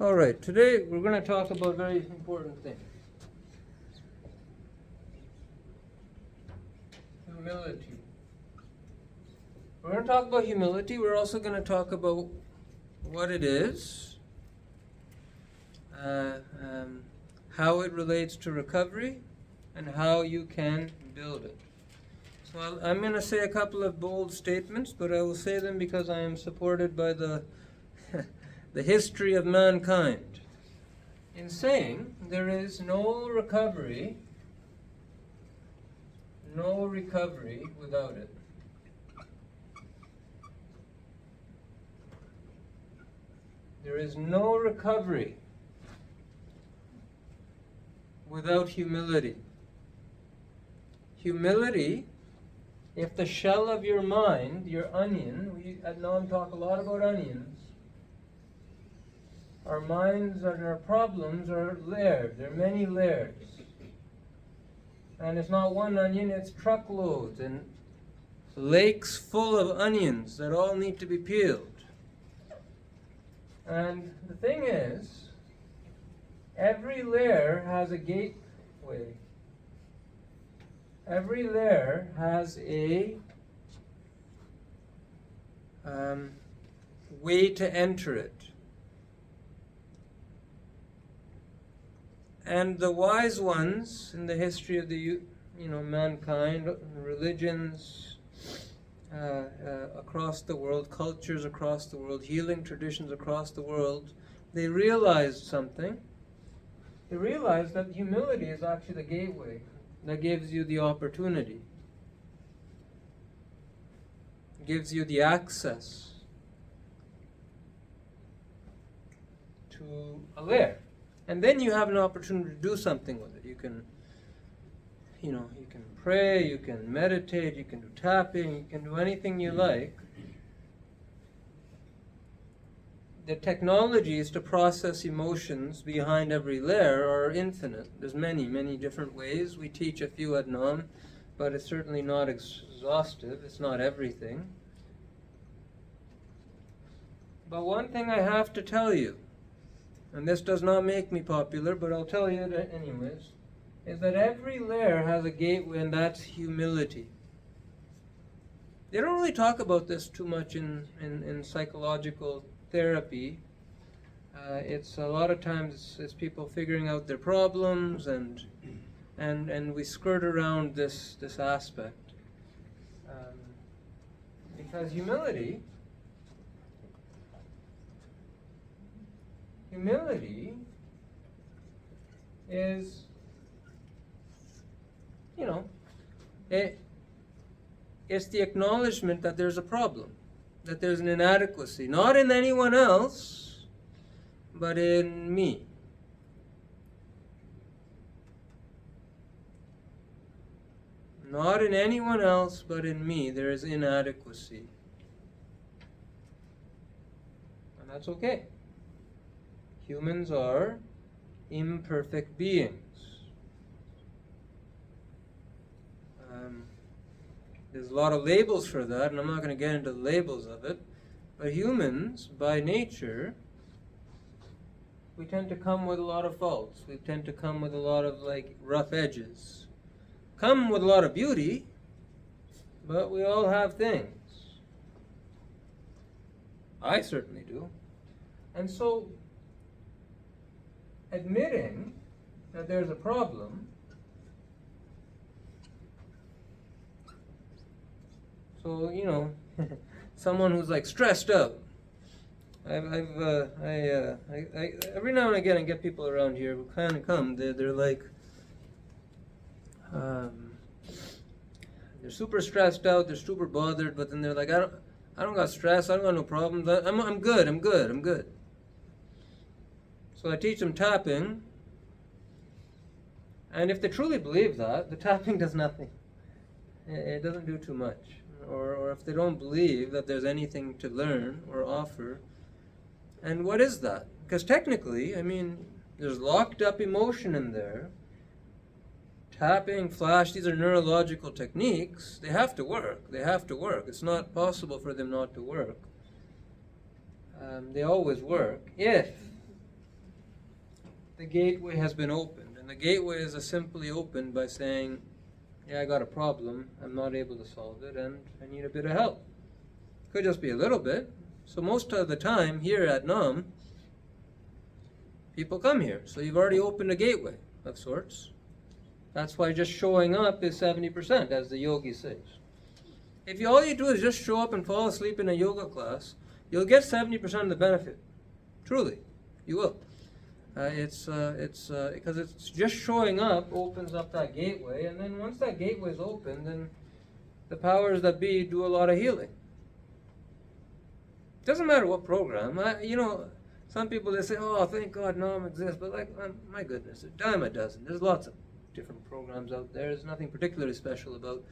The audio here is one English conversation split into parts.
All right, today we're going to talk about a very important thing. Humility. We're going to talk about humility. We're also going to talk about what it is, how it relates to recovery, and how you can build it. So I'm going to say a couple of bold statements, but I will say them because I am supported by the the history of mankind. In saying there is no recovery without it. There is no recovery without humility. Humility, if the shell of your mind, your onion, we at NOM talk a lot about onions. Our minds and our problems are layered. There are many layers. And it's not one onion, it's truckloads and lakes full of onions that all need to be peeled. And the thing is, every layer has a gateway. Every layer has a way to enter it. And the wise ones in the history of the mankind, religions across the world, cultures across the world, healing traditions across the world, they realized something. They realized that humility is actually the gateway that gives you the opportunity, gives you the access to a layer. And then you have an opportunity to do something with it. You can pray, you can meditate, you can do tapping, you can do anything you like. The technologies to process emotions behind every layer are infinite. There's many, many different ways. We teach a few at NOM, but it's certainly not exhaustive. It's not everything. But one thing I have to tell you, and this does not make me popular, but I'll tell you it anyways, is that every layer has a gateway, and that's humility. They don't really talk about this too much in psychological therapy. It's a lot of times it's people figuring out their problems, and we skirt around this aspect. Because humility is, it's the acknowledgement that there's a problem, that there's an inadequacy, not in anyone else, but in me. Not in anyone else, but in me, there is inadequacy. And that's okay. Humans are imperfect beings. There's a lot of labels for that, and I'm not going to get into the labels of it. But humans, by nature, we tend to come with a lot of faults. We tend to come with a lot of rough edges. Come with a lot of beauty, but we all have things. I certainly do. And so, admitting that there's a problem, so someone who's stressed out. I every now and again I get people around here who kind of come. They're they're super stressed out. They're super bothered, but then they're like, I don't got stress. I don't got no problems. I'm good. So I teach them tapping, and if they truly believe that, the tapping does nothing. It doesn't do too much. Or if they don't believe that there's anything to learn or offer. And what is that? Because technically, there's locked up emotion in there. Tapping, flash, these are neurological techniques. They have to work. It's not possible for them not to work. They always work if the gateway has been opened. And the gateway is simply opened by saying, yeah, I got a problem, I'm not able to solve it, and I need a bit of help. Could just be a little bit. So most of the time here at Nam, people come here. So you've already opened a gateway of sorts. That's why just showing up is 70%, as the yogi says. If all you do is just show up and fall asleep in a yoga class, you'll get 70% of the benefit. Truly, you will. It's because it's just showing up opens up that gateway, and then once that gateway is open, then the powers that be do a lot of healing. Doesn't matter what program. Some people, they say, "Oh, thank God Nam exists," but my goodness, a dime a dozen. There's lots of different programs out there. There's nothing particularly special about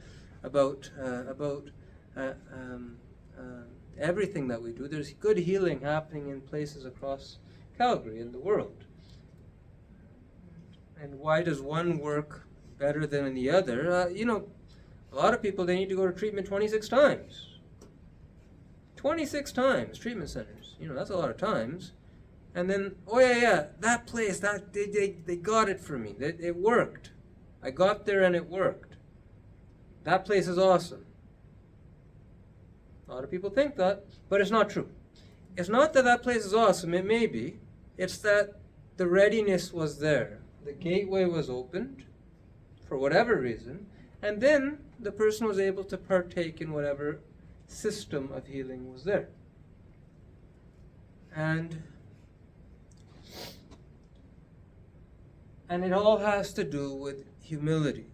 everything that we do. There's good healing happening in places across Calgary and the world. And why does one work better than the other? A lot of people, they need to go to treatment 26 times. 26 times, treatment centers. That's a lot of times. And then, that place, they got it for me. It worked. I got there and it worked. That place is awesome. A lot of people think that, but it's not true. It's not that place is awesome, it may be. It's that the readiness was there. The gateway was opened, for whatever reason, and then the person was able to partake in whatever system of healing was there. And it all has to do with humility.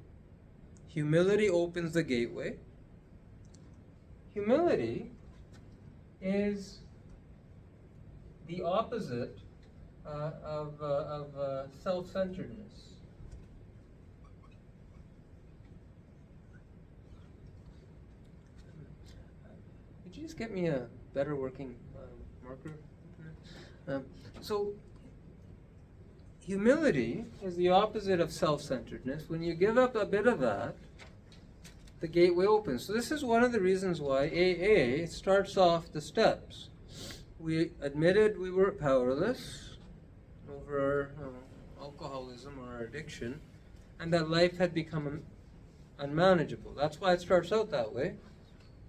Humility opens the gateway. Humility is the opposite of self-centeredness. Could you just get me a better working marker? So, humility is the opposite of self-centeredness. When you give up a bit of that, the gateway opens. So this is one of the reasons why AA starts off the steps. We admitted we were powerless over alcoholism or our addiction, and that life had become unmanageable. That's why it starts out that way,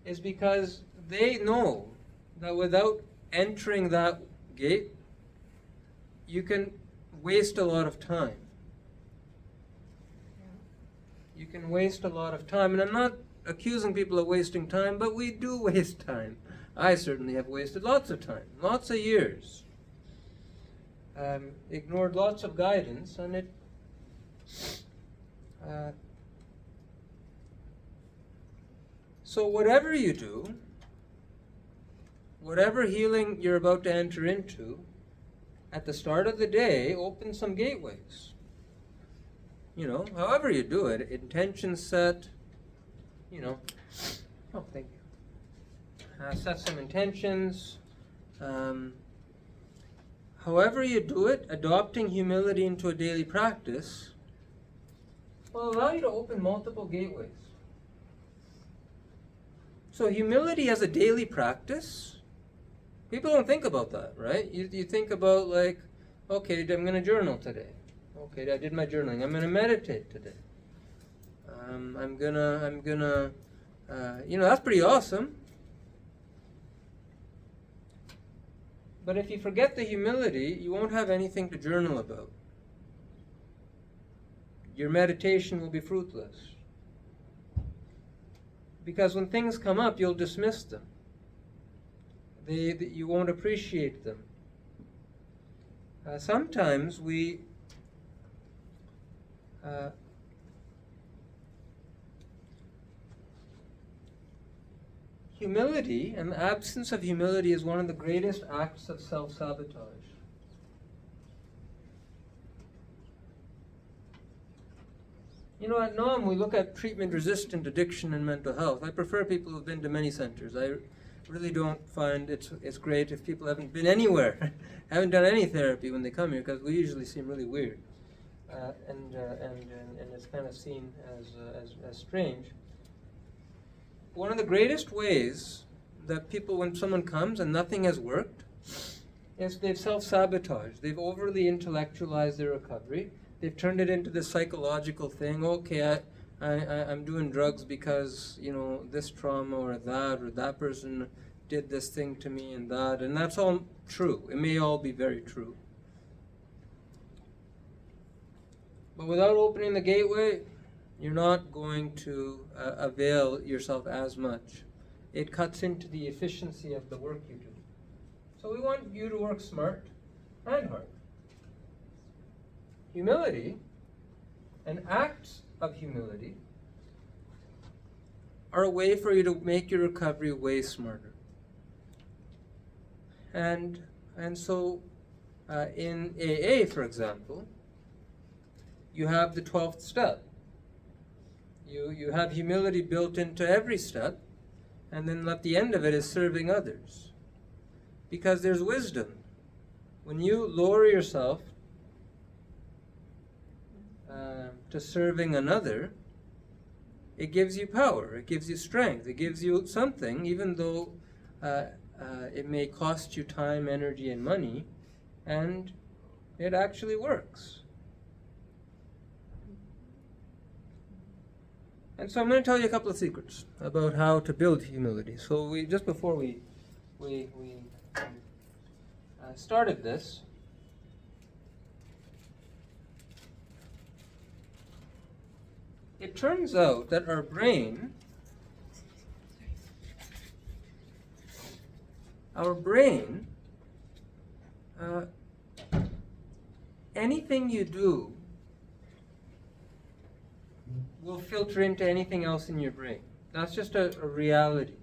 is because they know that without entering that gate, you can waste a lot of time. You can waste a lot of time, and I'm not accusing people of wasting time, but we do waste time. I certainly have wasted lots of time, lots of years. Ignored lots of guidance, and it so whatever you do, whatever healing you're about to enter into, at the start of the day, open some gateways. However you do it, intention set, oh, thank you. Set some intentions. However you do it, adopting humility into a daily practice will allow you to open multiple gateways. So humility as a daily practice, people don't think about that, right? You think about okay, I'm going to journal today. Okay, I did my journaling. I'm going to meditate today. I'm gonna, that's pretty awesome. But if you forget the humility, you won't have anything to journal about. Your meditation will be fruitless. Because when things come up, you'll dismiss them. You won't appreciate them. Sometimes we humility and the absence of humility is one of the greatest acts of self-sabotage. At NOM we look at treatment-resistant addiction and mental health. I prefer people who've been to many centers. I really don't find it's great if people haven't been anywhere, haven't done any therapy when they come here, because we usually seem really weird, and it's kind of seen as strange. One of the greatest ways that people, when someone comes and nothing has worked, is they've self-sabotaged. They've overly intellectualized their recovery. They've turned it into this psychological thing. Okay, I'm doing drugs because, you know, this trauma or that person did this thing to me and that's all true. It may all be very true. But without opening the gateway, you're not going to avail yourself as much. It cuts into the efficiency of the work you do. So we want you to work smart and hard. Humility and acts of humility are a way for you to make your recovery way smarter. And so in AA, for example, you have the 12th step. You have humility built into every step, and then at the end of it is serving others. Because there's wisdom. When you lower yourself to serving another, it gives you power, it gives you strength, it gives you something, even though it may cost you time, energy, and money, and it actually works. And so I'm going to tell you a couple of secrets about how to build humility. So just before we started this, it turns out that our brain anything you do will filter into anything else in your brain. That's just a reality.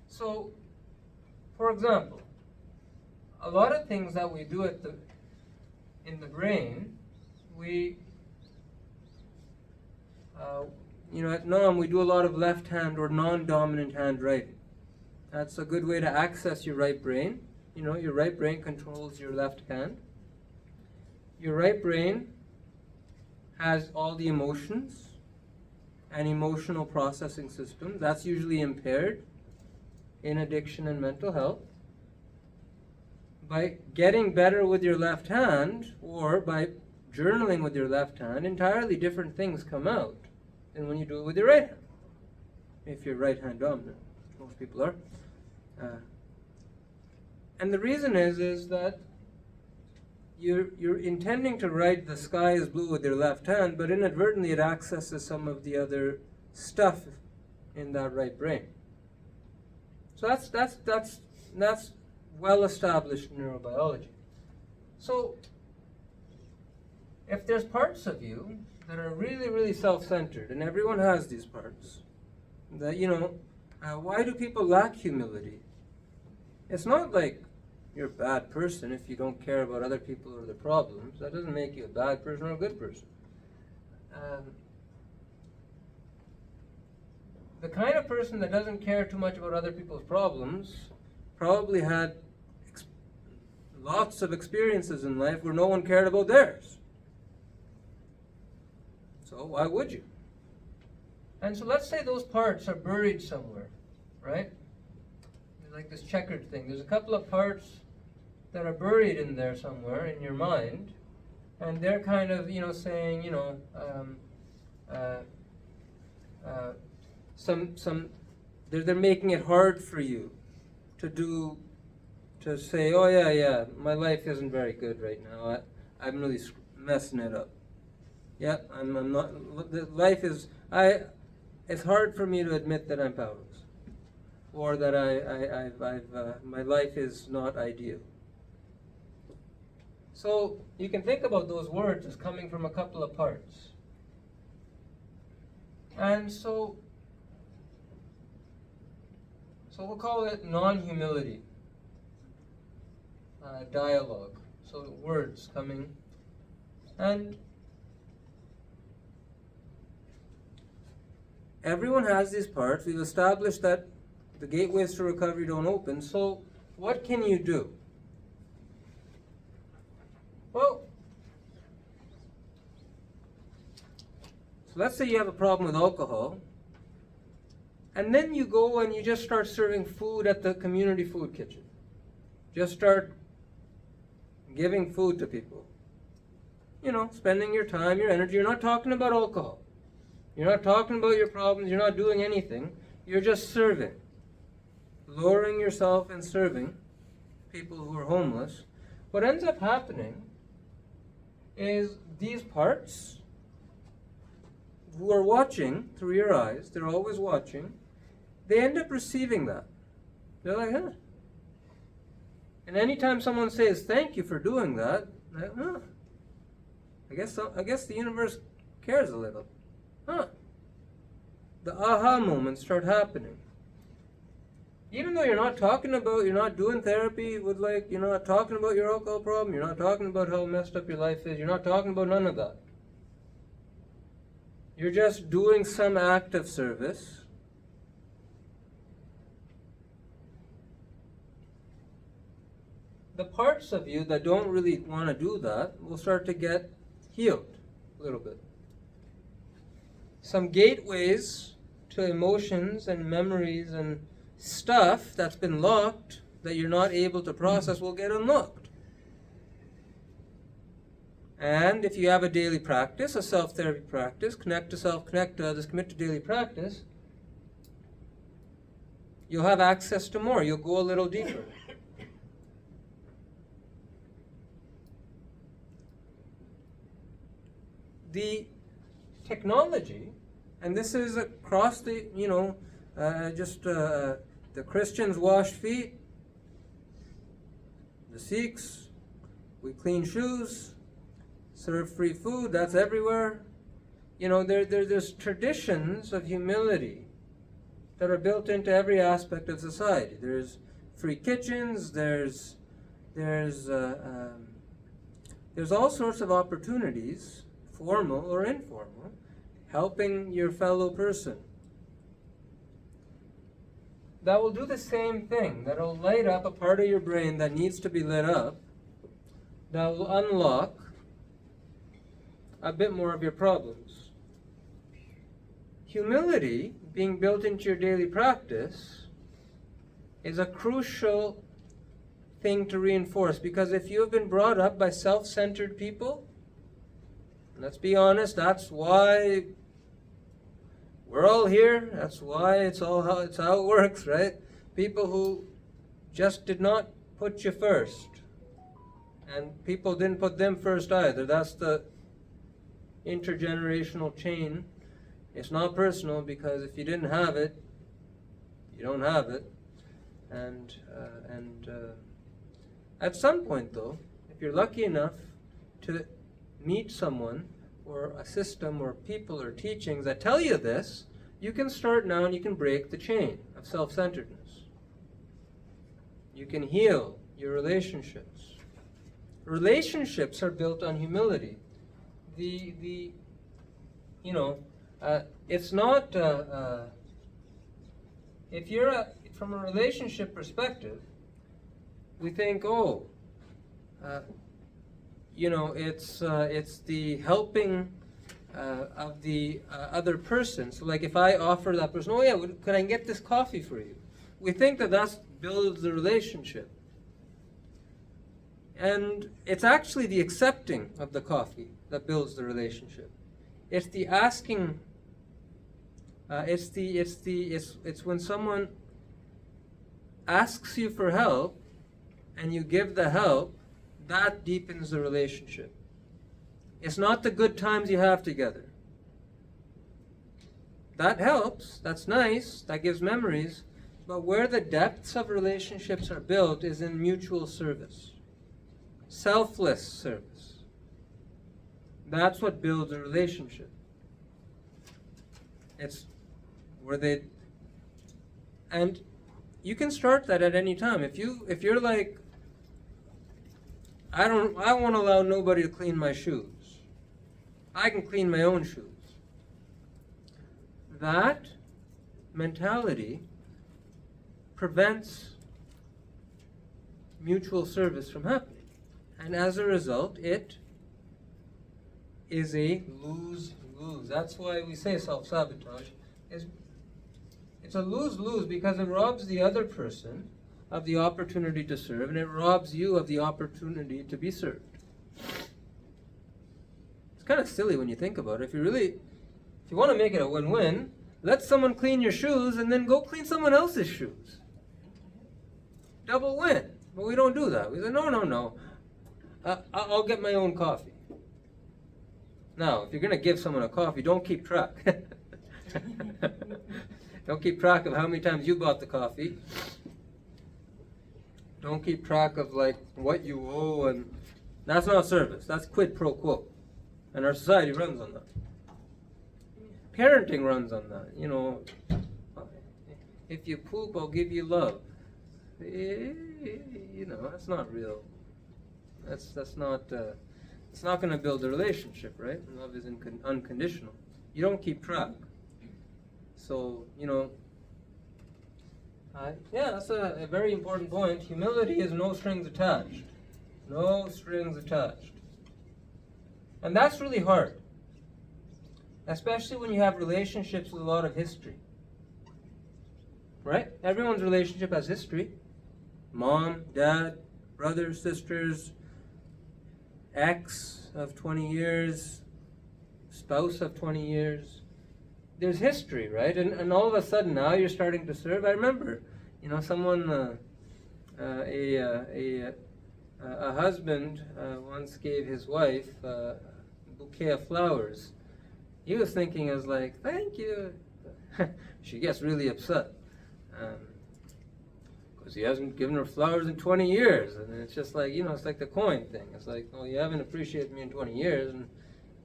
So, for example, a lot of things that we do in the brain, at NOM we do a lot of left hand or non-dominant handwriting. That's a good way to access your right brain. You know, your right brain controls your left hand. Your right brain has all the emotions and emotional processing system. That's usually impaired in addiction and mental health. By getting better with your left hand, or by journaling with your left hand, entirely different things come out than when you do it with your right hand. If you're right hand dominant, most people are. And the reason is that you're intending to write "the sky is blue" with your left hand, but inadvertently it accesses some of the other stuff in that right brain. So that's well-established neurobiology. So if there's parts of you that are really, really self-centered, and everyone has these parts, that, why do people lack humility? It's not like you're a bad person if you don't care about other people or their problems. That doesn't make you a bad person or a good person. The kind of person that doesn't care too much about other people's problems probably had lots of experiences in life where no one cared about theirs. So why would you? And so let's say those parts are buried somewhere, right? Like this checkered thing. There's a couple of parts that are buried in there somewhere in your mind, and they're kind of, saying, they're making it hard for you to say, oh yeah, my life isn't very good right now. I'm really messing it up. Yeah, I'm not. Life is. It's hard for me to admit that I'm powerless, or that my life is not ideal. So you can think about those words as coming from a couple of parts. And so we'll call it non-humility dialogue. So words coming. And everyone has these parts. We've established that the gateways to recovery don't open. So what can you do? Well, so let's say you have a problem with alcohol, and then you go and you just start serving food at the community food kitchen. Just start giving food to people. You know, spending your time, your energy. You're not talking about alcohol. You're not talking about your problems. You're not doing anything. You're just serving. Lowering yourself and serving people who are homeless. What ends up happening is these parts who are watching through your eyes, they're always watching, they end up receiving that. They're like, huh. And anytime someone says, thank you for doing that, like, huh. I guess the universe cares a little. Huh. The aha moments start happening. Even though you're not doing therapy with you're not talking about your alcohol problem, you're not talking about how messed up your life is, you're not talking about none of that. You're just doing some act of service. The parts of you that don't really want to do that will start to get healed a little bit. Some gateways to emotions and memories and stuff that's been locked that you're not able to process will get unlocked. And if you have a daily practice, a self-therapy practice, connect to self, connect to others, commit to daily practice, you'll have access to more. You'll go a little deeper. The technology, and this is across the, the Christians wash feet, the Sikhs, we clean shoes, serve free food, that's everywhere. There's traditions of humility that are built into every aspect of society. There's free kitchens, there's all sorts of opportunities, formal or informal, helping your fellow person. That will do the same thing. That will light up a part of your brain that needs to be lit up. That will unlock a bit more of your problems. Humility, being built into your daily practice, is a crucial thing to reinforce, because if you have been brought up by self-centered people, let's be honest, that's why we're all here. That's why it's how it works, right? People who just did not put you first. And people didn't put them first either. That's the intergenerational chain. It's not personal, because if you didn't have it, you don't have it. And at some point, though, if you're lucky enough to meet someone or a system or people or teachings that tell you this, you can start now and you can break the chain of self-centeredness. You can heal your relationships. Relationships are built on humility. It's not, if you're from a relationship perspective, we think, it's the helping of the other person. So like if I offer that person, could I get this coffee for you? We think that builds the relationship. And it's actually the accepting of the that builds the relationship. It's the asking, it's when someone asks you for help and you give the help, that deepens the relationship. It's not the good times you have together. That helps, that's nice, that gives memories, but where the depths of relationships are built is in mutual service. Selfless service. That's what builds a relationship. It's where and you can start that at any time. If you're like, I won't allow nobody to clean my shoes. I can clean my own shoes. That mentality prevents mutual service from happening. And as a result, it is a lose-lose. That's why we say self-sabotage. It's a lose-lose, because it robs the other person of the opportunity to serve, and it robs you of the opportunity to be served. It's kind of silly when you think about it. If you want to make it a win-win, let someone clean your shoes and then go clean someone else's shoes. Double win. But we don't do that. We say, no. I'll get my own coffee. Now, if you're going to give someone a coffee, don't keep track. Don't keep track of how many times you bought the coffee. Don't keep track of like what you owe, and that's not service. That's quid pro quo. And our society runs on that. Parenting runs on that. You know, if you poop, I'll give you love. You know, that's not real. That's not. It's not going to build a relationship, right? Love is unconditional. You don't keep track. So, you know, yeah, that's a very important point. Humility is no strings attached. No strings attached. And that's really hard. Especially when you have relationships with a lot of history. Right? Everyone's relationship has history. Mom, dad, brothers, sisters, ex of 20 years, spouse of 20 years. There's history, right? And all of a sudden now you're starting to serve. I remember, you know, someone, a husband once gave his wife a bouquet of flowers. He was thinking, as like, thank you. She gets really upset. Because he hasn't given her flowers in 20 years. And it's just like, you know, it's like the coin thing. It's like, well, you haven't appreciated me in 20 years. And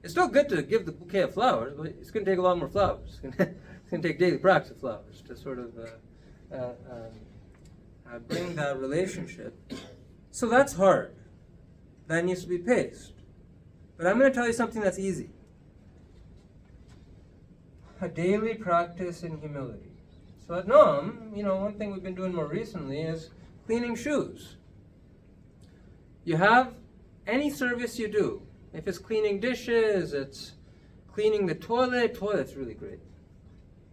it's still good to give the bouquet of flowers, but it's going to take a lot more flowers. It's going to take daily practice of flowers to sort of bring that relationship. So that's hard. That needs to be paced. But I'm going to tell you something that's easy. A daily practice in humility. So at NOM, you know, one thing we've been doing more recently is cleaning shoes. You have any service you do. If it's cleaning dishes, it's cleaning the toilet. Toilet's really great.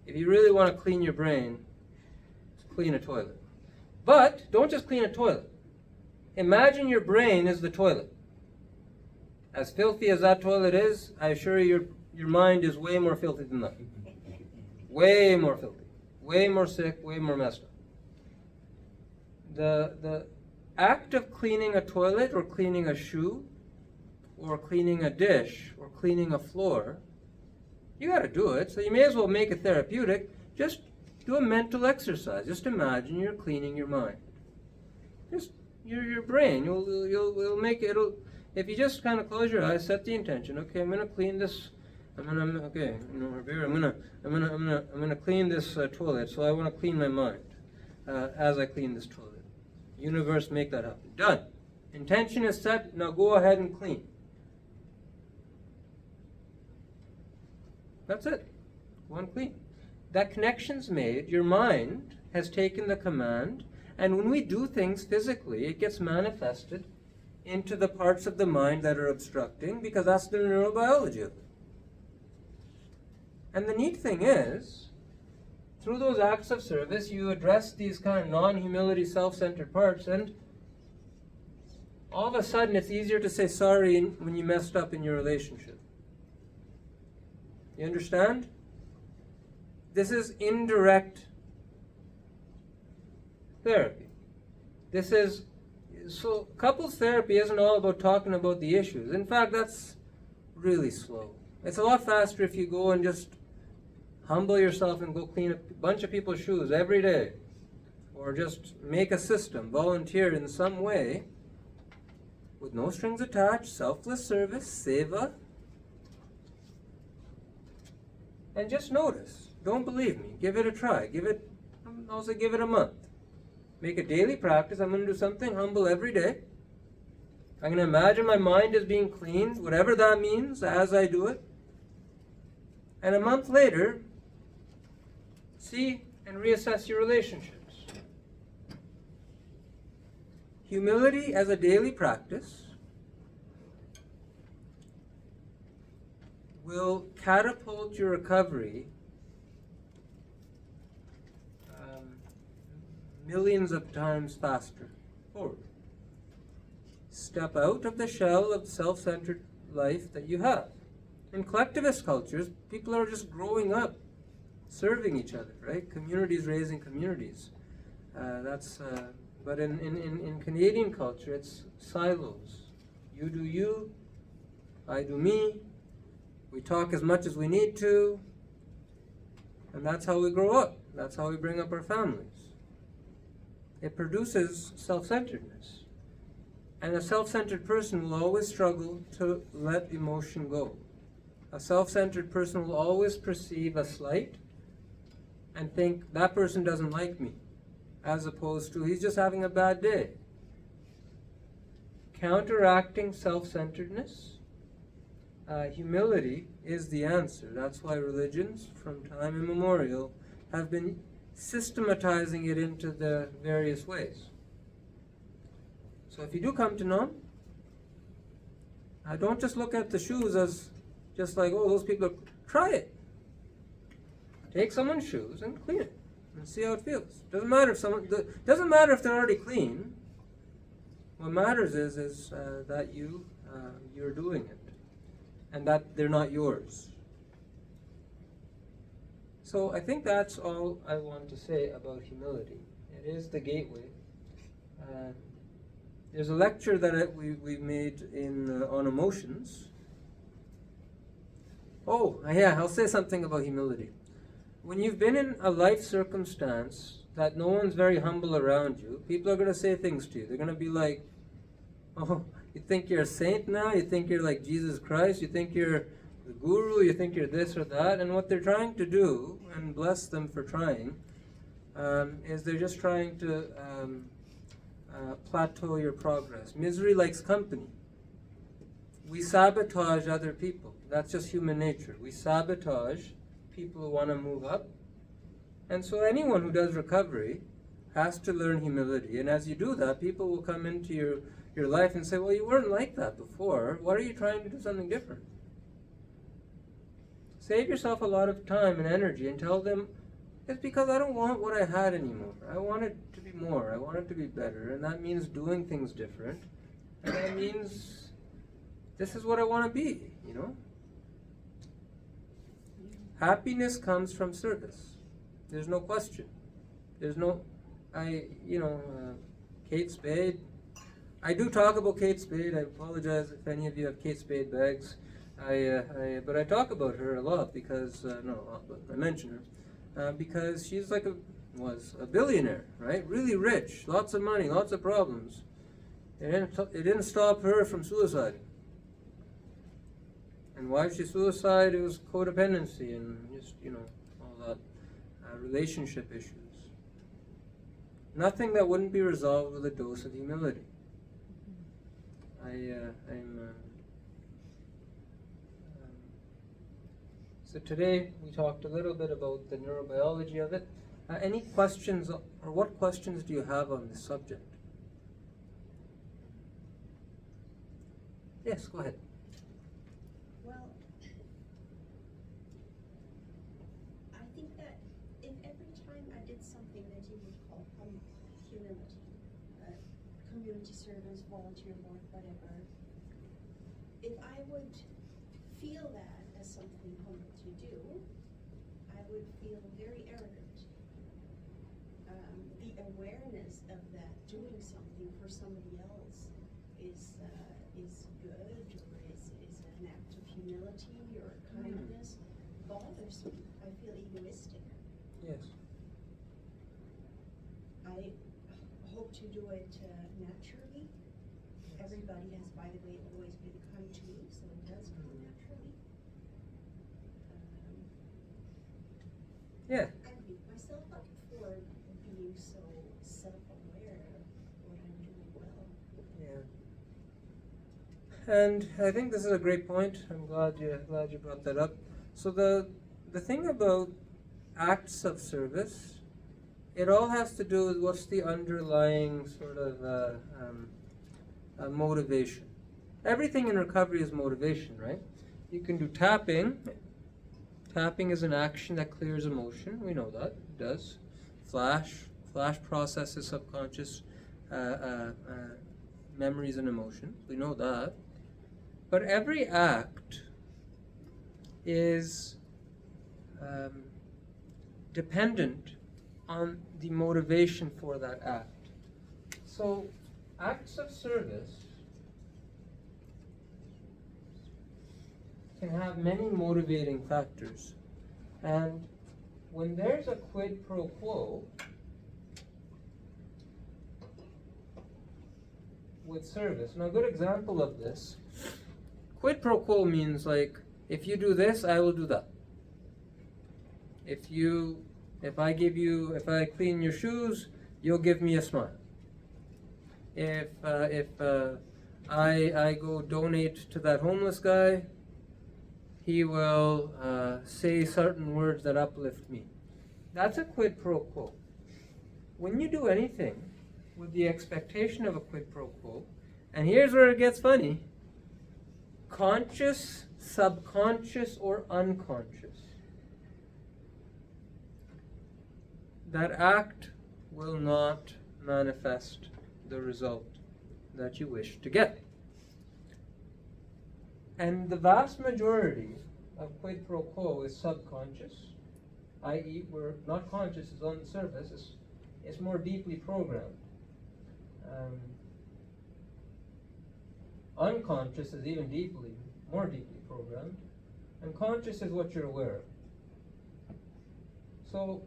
If you really want to clean your brain, clean a toilet. But don't just clean a toilet. Imagine your brain is the toilet. As filthy as that toilet is, I assure you your mind is way more filthy than that. Way more filthy. Way more sick, way more messed up. The act of cleaning a toilet or cleaning a shoe or cleaning a dish or cleaning a floor, you got to do it. So you may as well make it therapeutic. Just do a mental exercise. Just imagine you're cleaning your mind. Just your brain. You'll make it. If you just kind of close your eyes, set the intention. Okay, I'm gonna clean this. I'm gonna clean this toilet. So I want to clean my mind as I clean this toilet. Universe, make that happen. Done. Intention is set. Now go ahead and clean. That's it. Go and clean. That connection's made. Your mind has taken the command, and when we do things physically, it gets manifested into the parts of the mind that are obstructing, because that's the neurobiology of it. And the neat thing is, through those acts of service, you address these kind of non-humility, self-centered parts, and all of a sudden it's easier to say sorry when you messed up in your relationship. You understand? This is indirect therapy. So couples therapy isn't all about talking about the issues. In fact, that's really slow. It's a lot faster if you go and just humble yourself and go clean a bunch of people's shoes every day. Or just make a system, volunteer in some way, with no strings attached, selfless service, seva. And just notice. Don't believe me. Give it a try. I'll say give it a month. Make a daily practice. I'm going to do something humble every day. I'm going to imagine my mind is being cleaned, whatever that means, as I do it. And a month later, see and reassess your relationships. Humility as a daily practice will catapult your recovery millions of times faster forward. Step out of the shell of self-centered life that you have. In collectivist cultures, people are just growing up, serving each other, right? Communities raising communities. But in Canadian culture, it's silos. You do you, I do me. We talk as much as we need to, and that's how we grow up. That's how we bring up our families. It produces self-centeredness. And a self-centered person will always struggle to let emotion go. A self-centered person will always perceive a slight and think, that person doesn't like me, as opposed to, he's just having a bad day. Counteracting self-centeredness, humility is the answer. That's why religions, from time immemorial, have been systematizing it into the various ways. So if you do come to Nam, don't just look at the shoes as just like, oh, those people try it. Take someone's shoes and clean it and see how it feels. Doesn't matter if they're already clean. What matters is that you're doing it, and that they're not yours. So I think that's all I want to say about humility. It is the gateway. There's a lecture that we made on emotions. Oh, yeah, I'll say something about humility. When you've been in a life circumstance that no one's very humble around you, people are going to say things to you. They're going to be like, oh, you think you're a saint now? You think you're like Jesus Christ? You think you're the guru? You think you're this or that? And what they're trying to do, and bless them for trying, is they're just trying to plateau your progress. Misery likes company. We sabotage other people. That's just human nature. We sabotage people who want to move up. And so anyone who does recovery has to learn humility. And as you do that, people will come into your life and say, well, you weren't like that before. Why are you trying to do something different? Save yourself a lot of time and energy and tell them, it's because I don't want what I had anymore. I want it to be more. I want it to be better. And that means doing things different. And that means this is what I want to be, you know? Happiness comes from service. There's no question. There's no, Kate Spade. I do talk about Kate Spade. I apologize if any of you have Kate Spade bags. But I talk about her a lot because, I mention her. Because she's was a billionaire, right? Really rich, lots of money, lots of problems. It didn't stop her from suicide. And why did she suicide? It was codependency and just, all that relationship issues. Nothing that wouldn't be resolved with a dose of humility. So today we talked a little bit about the neurobiology of it. Any questions, or what questions do you have on this subject? Yes, go ahead. Well, I think that if every time I did something that you would call humility, community service, volunteer work, whatever, if I would feel that as something humble to do, I would feel very arrogant. The awareness of that doing something for somebody else is good, or is an act of humility or kindness, bothers me. I feel egoistic. Yes. I hope to do it naturally. Yes. Everybody has, by the way, always been kind to me, so it does come naturally. Yeah. I beat myself up for being so self-aware of what I'm doing well. Yeah. And I think this is a great point. I'm glad you brought that up. So the thing about acts of service, it all has to do with what's the underlying sort of motivation. Everything in recovery is motivation, right? You can do tapping. Tapping is an action that clears emotion. We know that. It does. Flash processes subconscious memories and emotions. We know that. But every act is dependent on the motivation for that act. So, acts of service can have many motivating factors. And when there's a quid pro quo with service, now a good example of this, quid pro quo means like, if you do this, I will do that. If I clean your shoes, you'll give me a smile. If I go donate to that homeless guy, he will say certain words that uplift me. That's a quid pro quo. When you do anything with the expectation of a quid pro quo, and here's where it gets funny, conscious, subconscious, or unconscious, that act will not manifest the result that you wish to get. And the vast majority of quid pro quo is subconscious, i.e. we're not conscious, it's on the surface, it's more deeply programmed. Unconscious is even more deeply programmed, and conscious is what you're aware of. So,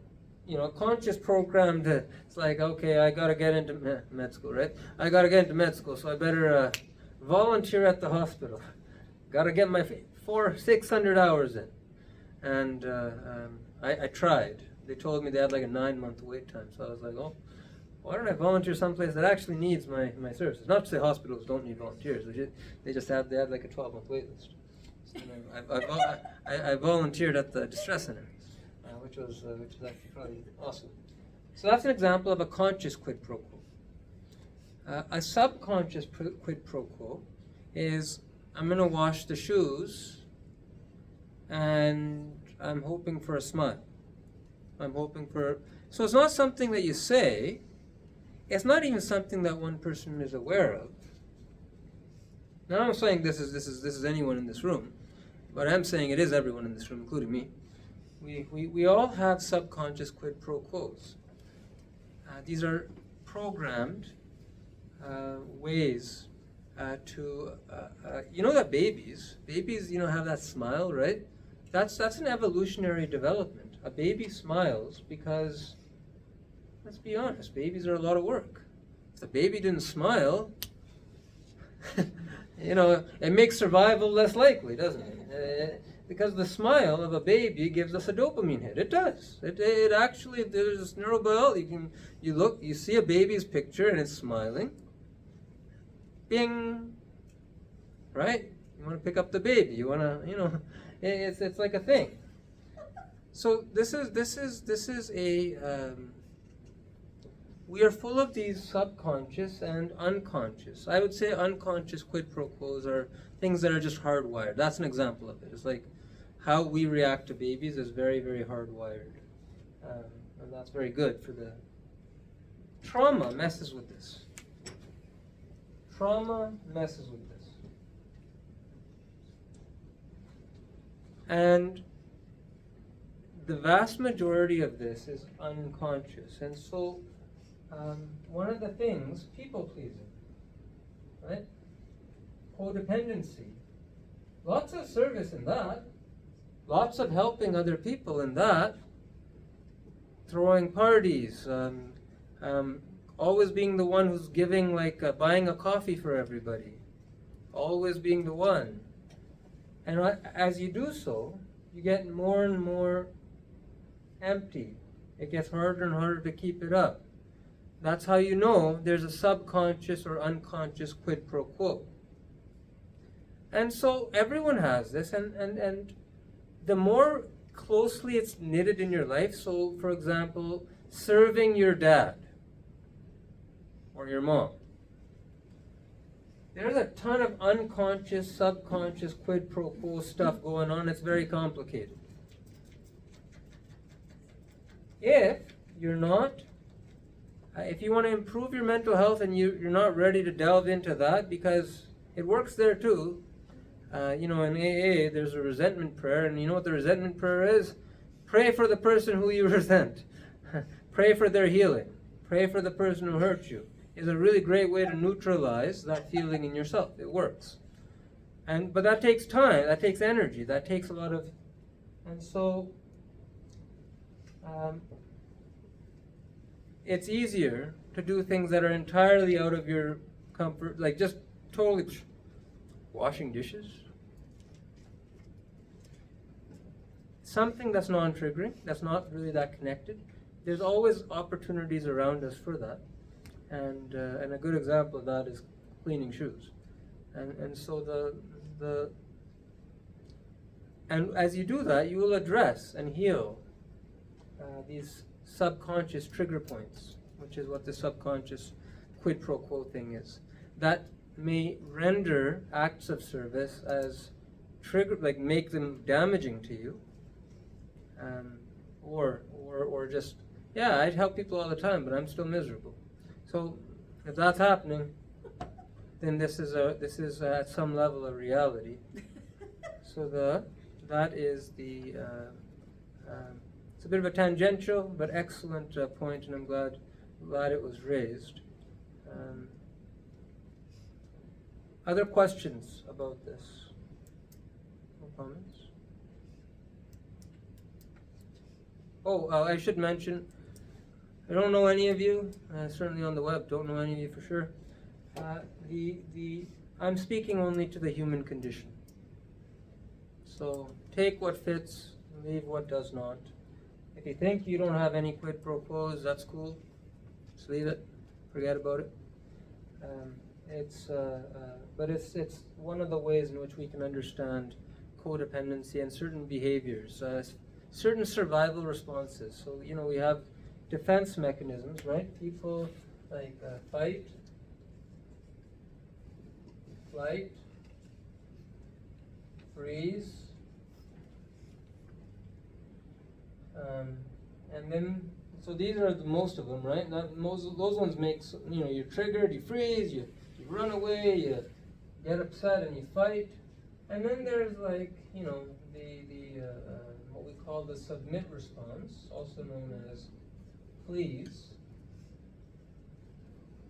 conscious programmed, it's like, okay, I gotta get into med school, right? I gotta get into med school, so I better volunteer at the hospital. Gotta get my 600 hours in. And I tried. They told me they had like a 9-month wait time, so I was like, oh, why don't I volunteer someplace that actually needs my services? Not to say hospitals don't need volunteers, they had like a 12-month wait list. So, I volunteered at the distress center. Which was actually probably awesome. So that's an example of a conscious quid pro quo. A subconscious quid pro quo is, I'm going to wash the shoes and I'm hoping for a smile. So it's not something that you say, it's not even something that one person is aware of. Now I'm saying this is anyone in this room, but I'm saying it is everyone in this room, including me. We all have subconscious quid pro quos. These are programmed ways to, that babies, have that smile, right? That's an evolutionary development. A baby smiles because, let's be honest, babies are a lot of work. If the baby didn't smile, it makes survival less likely, doesn't it? Because the smile of a baby gives us a dopamine hit. It does. It actually, there's this neurobiology. You see a baby's picture and it's smiling. Bing! Right? You want to pick up the baby. You want to, it's like a thing. So this is a, we are full of these subconscious and unconscious. I would say unconscious quid pro quos are things that are just hardwired. That's an example of it. It's like how we react to babies is very, very hardwired. And that's very good for the... Trauma messes with this. Trauma messes with this. And the vast majority of this is unconscious. And so one of the things, people pleasing, right? Codependency. Lots of service in that. Lots of helping other people in that. Throwing parties. Always being the one who's giving, buying a coffee for everybody. Always being the one. And as you do so, you get more and more empty. It gets harder and harder to keep it up. That's how you know there's a subconscious or unconscious quid pro quo. And so everyone has this, and the more closely it's knitted in your life, so for example, serving your dad or your mom, there's a ton of unconscious, subconscious quid pro quo stuff going on. It's very complicated. If you're not If you want to improve your mental health and you're not ready to delve into that, because it works there too. In AA, there's a resentment prayer, and you know what the resentment prayer is? Pray for the person who you resent. Pray for their healing. Pray for the person who hurt you. Is a really great way to neutralize that feeling in yourself. It works. But that takes time, that takes energy, that takes a lot of, and so it's easier to do things that are entirely out of your comfort, like just totally washing dishes. Something that's non-triggering, that's not really that connected. There's always opportunities around us for that. And a good example of that is cleaning shoes. And so and as you do that, you will address and heal these subconscious trigger points, which is what the subconscious quid pro quo thing is. That may render acts of service as like make them damaging to you, or just, yeah, I'd help people all the time, but I'm still miserable. So if that's happening, then this is at some level a reality. So that is the it's a bit of a tangential but excellent point, and I'm glad it was raised. Other questions about this? No comments? Oh, I should mention, I don't know any of you, certainly on the web, don't know any of you for sure. I'm speaking only to the human condition. So take what fits, leave what does not. If you think you don't have any quid pro quos, that's cool. Just leave it, forget about it. But it's one of the ways in which we can understand codependency and certain behaviors, certain survival responses. So we have defense mechanisms, right? People like fight, flight, freeze, and then, so these are most of them, right? Those ones make, you're triggered, you freeze, you run away, you get upset and you fight. And then there's like, what we call the submit response, also known as please,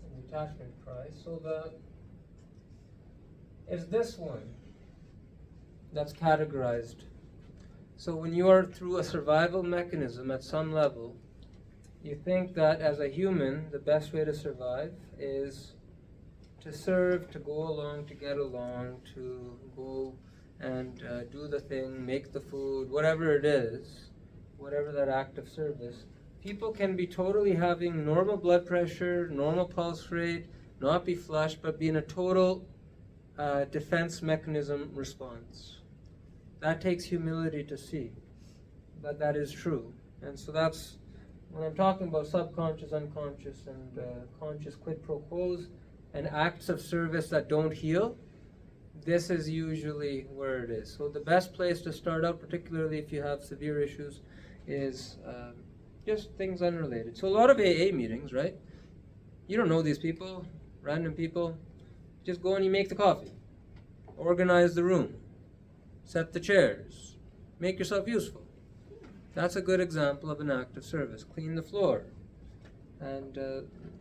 and detachment cry. So it's this one that's categorized. So when you are through a survival mechanism at some level, you think that as a human, the best way to survive is to serve, to go along, to get along, to go and do the thing, make the food, whatever it is, whatever that act of service. People can be totally having normal blood pressure, normal pulse rate, not be flushed, but be in a total defense mechanism response. That takes humility to see, but that is true. And so that's, when I'm talking about subconscious, unconscious, and conscious quid pro quos, and acts of service that don't heal, this is usually where it is. So the best place to start out, particularly if you have severe issues, is just things unrelated. So a lot of AA meetings, right? You don't know these people, random people. Just go and you make the coffee, organize the room, set the chairs, make yourself useful. That's a good example of an act of service. Clean the floor. And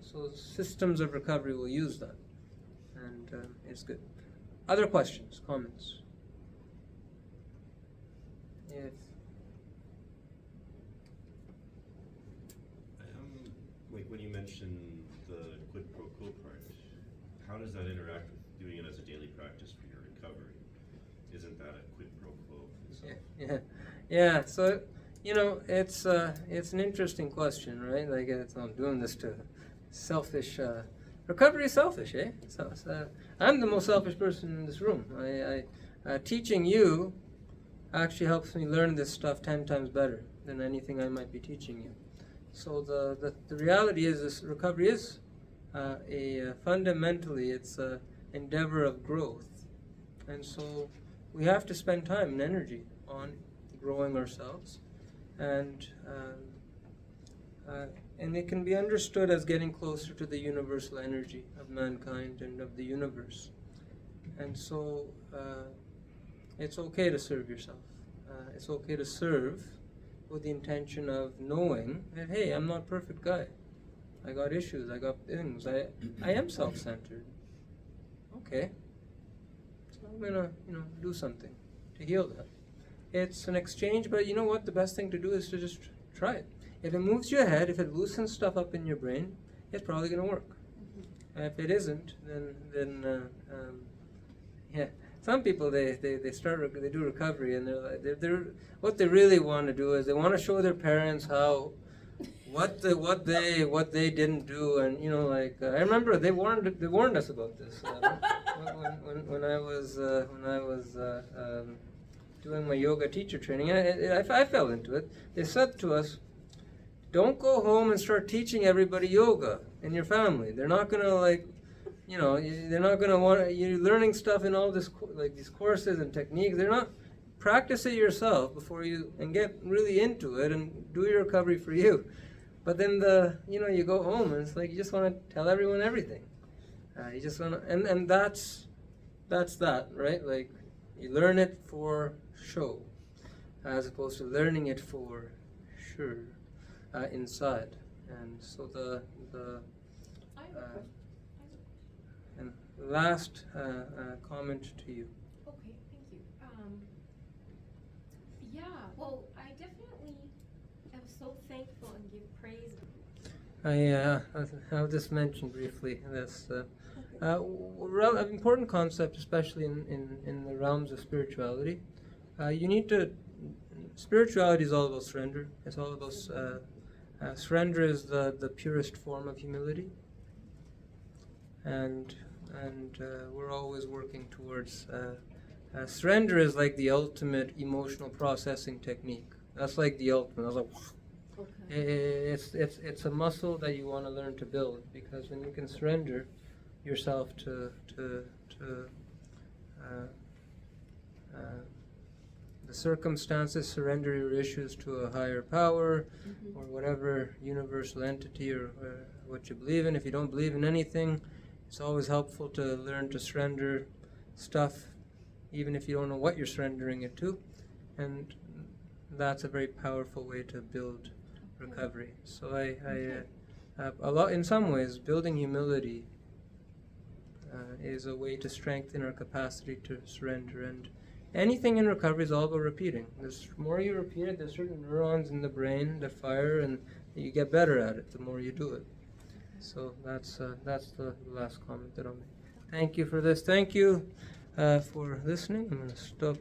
so systems of recovery will use that. And it's good. Other questions, comments? Yes. When you mention the quid pro quo part, how does that interact with doing it as a daily practice for your recovery? Isn't that a quid pro quo itself? Yeah. So it's an interesting question, right? Like I'm doing this to selfish. Recovery is selfish, eh? So I'm the most selfish person in this room. Teaching you actually helps me learn this stuff 10 times better than anything I might be teaching you. So the reality is, this recovery is fundamentally it's an endeavor of growth, and so we have to spend time and energy on growing ourselves. And and it can be understood as getting closer to the universal energy of mankind and of the universe. And so it's okay to serve yourself. It's okay to serve with the intention of knowing that, hey, I'm not a perfect guy. I got issues, I got things, I am self-centered. Okay. So I'm gonna, do something to heal that. It's an exchange, but you know what? The best thing to do is to just try it. If it moves you ahead, if it loosens stuff up in your brain, it's probably gonna work. If it isn't, then yeah. Some people they do recovery, and they're what they really want to do is they want to show their parents how what they didn't do, and I remember they warned us about this when I was doing my yoga teacher training. I fell into it. They said to us, don't go home and start teaching everybody yoga in your family. They're not gonna they're not gonna want you learning stuff in all this these courses and techniques. They're not. Practice it yourself before and get really into it and do your recovery for you. But then you go home and it's like you just want to tell everyone everything. You just want to, and that's that, right? Like you learn it for show, as opposed to learning it for sure inside. And so the I have a question. and last comment to you. Okay, thank you. Yeah, well, I definitely am so thankful and give praise. I'll just mention briefly this important concept, especially in the realms of spirituality. Spirituality is all about surrender. It's all about surrender is the purest form of humility, and we're always working towards surrender is like the ultimate emotional processing technique. That's like the ultimate. That's like, Okay. it's a muscle that you want to learn to build, because when you can surrender yourself to the circumstances, surrender your issues to a higher power or whatever universal entity or what you believe in. If you don't believe in anything, it's always helpful to learn to surrender stuff, even if you don't know what you're surrendering it to, and that's a very powerful way to build recovery. So a lot, in some ways, building humility is a way to strengthen our capacity to surrender. And anything in recovery is all about repeating. The more you repeat it, there's certain neurons in the brain that fire, and you get better at it the more you do it. So that's the last comment that I'll make. Thank you for this. Thank you for listening. I'm going to stop.